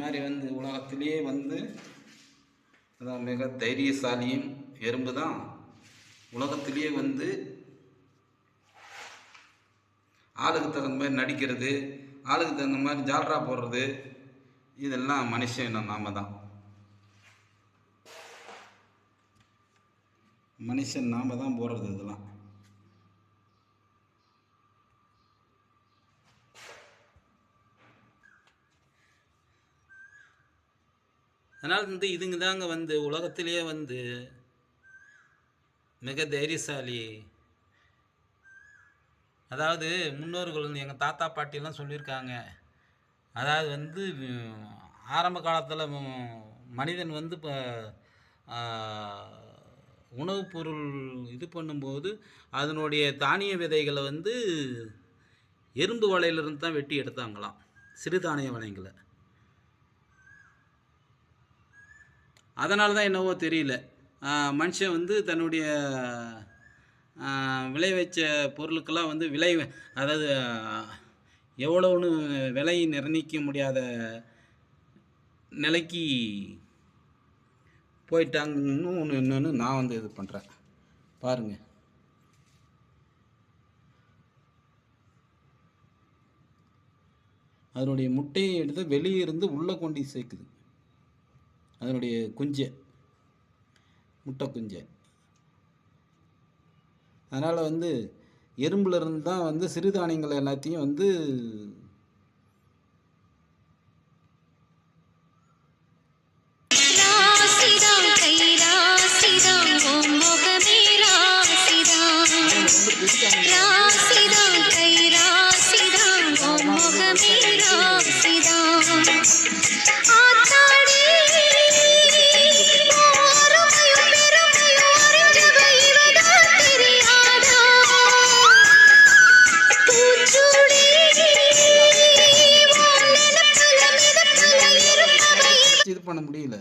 மாதிரி வந்து உலகத்திலேயே வந்து அதான் மிக தைரியசாலியும் எறும்பு தான். உலகத்திலேயே வந்து ஆளுக்கு தகுந்த மாதிரி நடிக்கிறது, ஆளுக்கு தகுந்த மாதிரி ஜால்ரா போடுறது, இதெல்லாம் மனுஷன் நாம தான். மனுஷன் நாம தான் போடுறது இதெல்லாம். அதனால் வந்து இதுங்க தாங்க வந்து உலகத்திலேயே வந்து மிக தைரியசாலி. அதாவது முன்னோர்கள் வந்து எங்கள் தாத்தா பாட்டியெல்லாம் சொல்லியிருக்காங்க. அதாவது வந்து ஆரம்ப காலத்தில் மனிதன் வந்து இப்போ உணவுப் பொருள் இது பண்ணும்போது அதனுடைய தானிய விதைகளை வந்து எறும்பு வலையிலிருந்து தான் வெட்டி எடுத்தாங்களாம், சிறுதானிய வலைங்களை. அதனால தான் என்னவோ தெரியல, மனுஷன் வந்து தன்னுடைய விளைவிச்ச பொருளுக்கெல்லாம் வந்து அதாவது எவ்வளோன்னு விலை நிர்ணயிக்க முடியாத நிலைக்கு போயிட்டாங்கன்னு இன்னொன்று நான் வந்து இது பண்ணுறேன் பாருங்கள். அதனுடைய முட்டையை எடுத்து வெளியே இருந்து உள்ளே கொண்டு சேர்க்குது, அதனுடைய முட்டை குஞ்சை. அதனால் வந்து எறும்புலேருந்து தான் வந்து சிறுதானியங்கள் எல்லாத்தையும் வந்து இது பண்ண முடியல.